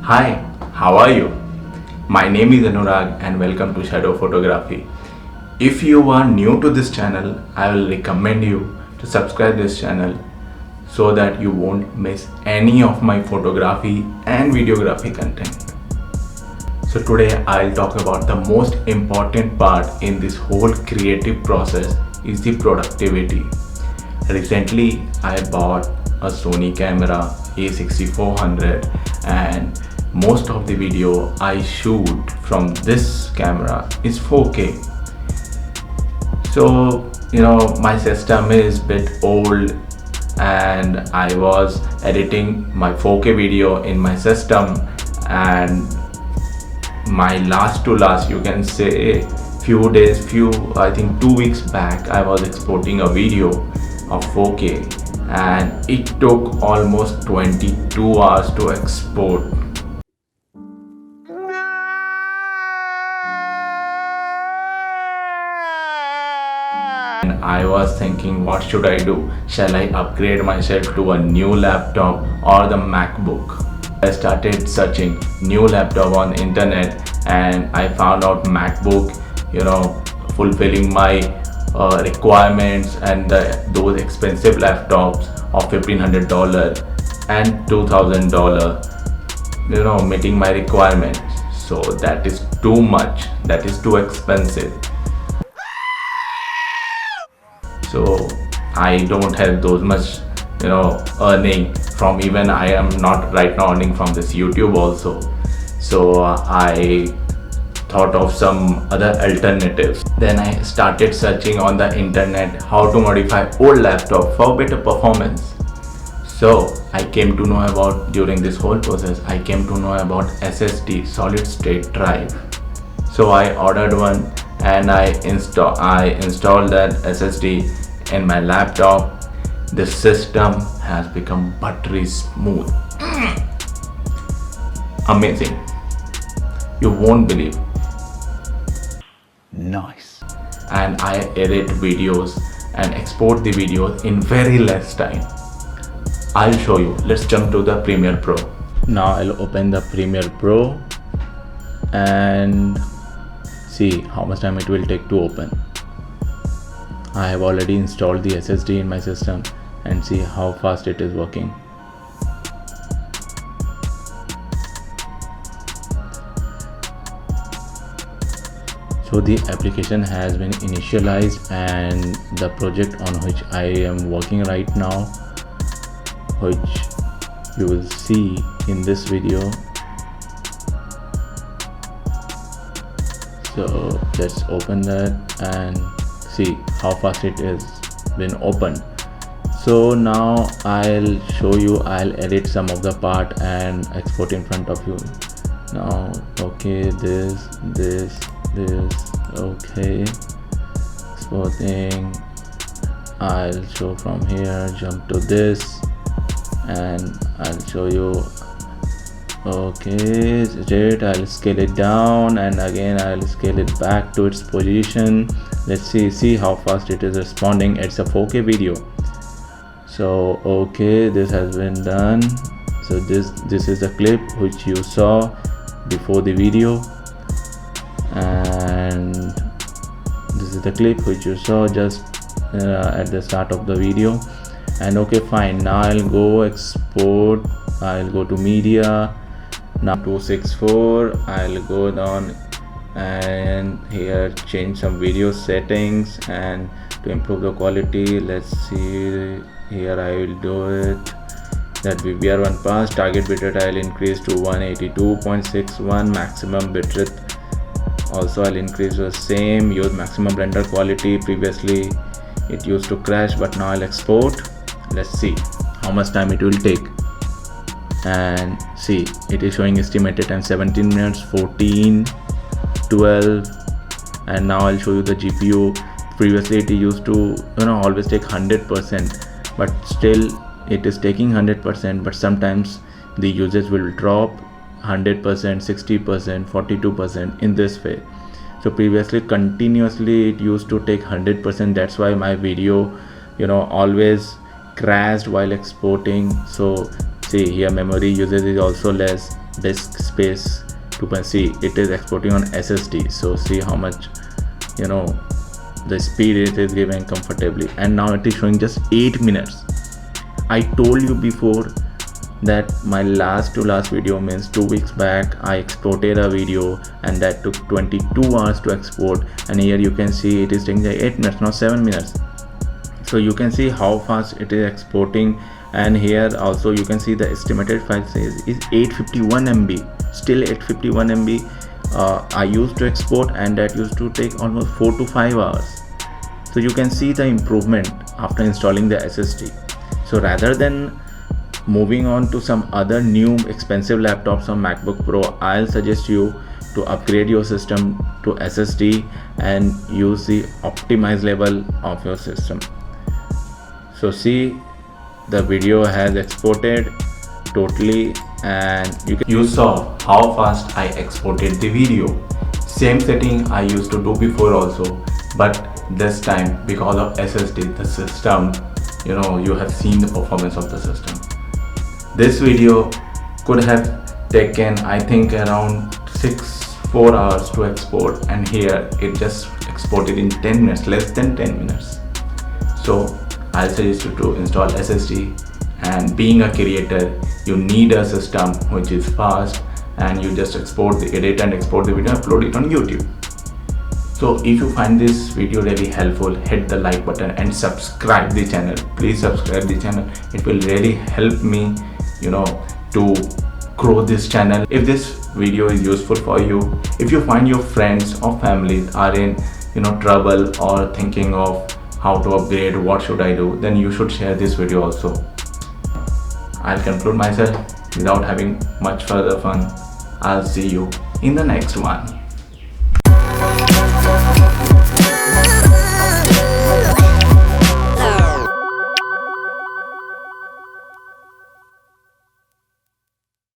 Hi, how are you? My name is Anurag and welcome to Shadow Photography. If you are new to this channel, I will recommend you to subscribe this channel so that you won't miss any of my photography and videography content. So today I'll talk about the most important part in this whole creative process is the productivity. Recently I bought a Sony camera A6400 and most of the video I shoot from this camera is 4K. So my system is bit old and I was editing my 4K video in my system, and my last to last, you can say, I think 2 weeks back, I was exporting a video of 4K and it took almost 22 hours to export. And I was thinking, what should I do? Shall I upgrade myself to a new laptop or the MacBook? I started searching new laptop on internet and I found out MacBook, fulfilling my requirements, and those expensive laptops of $1,500 and $2,000, meeting my requirements. So that is too much, that is too expensive. So I don't have those much earning from, even I am not right now earning from this YouTube also. So I thought of some other alternatives. Then I started searching on the internet how to modify old laptop for better performance. So I came to know about, during this whole process, I came to know about SSD, solid state drive. So I ordered one and I installed that SSD in my laptop. The system has become buttery smooth. Amazing. You won't believe. Nice. And I edit videos and export the videos in very less time. I'll show you. Let's jump to the Premiere Pro. Now I'll open the Premiere Pro and see how much time it will take to open. I have already installed the SSD in my system and see how fast it is working. So the application has been initialized and the project on which I am working right now, which you will see in this video. So let's open that and see how fast it is been opened. So now I'll show you, I'll edit some of the part and export in front of you. Now okay, this, okay, exporting. I'll show from here, jump to this and I'll show you. Okay, straight, I'll scale it down and again I'll scale it back to its position. Let's see how fast it is responding. It's a 4K video. So okay, this has been done. So this is the clip which you saw before the video, and this is the clip which you saw just at the start of the video. And okay, fine, now I'll go export. I'll go to media, now 264. I'll go down and here change some video settings and to improve the quality. Let's see, here I will do it that VBR1 pass. Target bitrate I'll increase to 182.61. maximum bitrate also I'll increase the same. Use maximum render quality. Previously it used to crash, but now I'll export. Let's see how much time it will take. And see, it is showing estimated time 17 minutes, 14, 12, and now I'll show you the GPU. Previously it used to always take 100%, but still it is taking 100%, but sometimes the usage will drop 100%, 60%, 42% in this way. So previously continuously it used to take 100%. That's why my video always crashed while exporting. So see here, memory usage is also less. disk space to see. It is exporting on SSD, so see how much, you know, the speed it is giving comfortably. And now it is showing just 8 minutes. I told you before that my last video means 2 weeks back I exported a video and that took 22 hours to export, and here you can see it is taking 8 minutes, not 7 minutes. So you can see how fast it is exporting. And here also you can see the estimated file size is 851 MB, still 851 MB. I used to export and that used to take almost 4 to 5 hours. So you can see the improvement after installing the SSD. So rather than moving on to some other new expensive laptops on MacBook Pro, I'll suggest you to upgrade your system to SSD and use the optimized level of your system. So see, the video has exported totally, and you saw how fast I exported the video. Same setting I used to do before also, but this time because of SSD, the system, you have seen the performance of the system. This video could have taken, I think, around 4 hours to export, and here it just exported in 10 minutes, less than 10 minutes. So I'll suggest you to install SSD, and being a creator, you need a system which is fast, and you just edit and export the video, upload it on YouTube. So if you find this video really helpful, hit the like button and subscribe the channel. Please subscribe the channel. It will really help me, to grow this channel. If this video is useful for you, if you find your friends or family are in trouble or thinking of how to upgrade, what should I do, then you should share this video also. I'll conclude myself without having much further fun. I'll see you in the next one.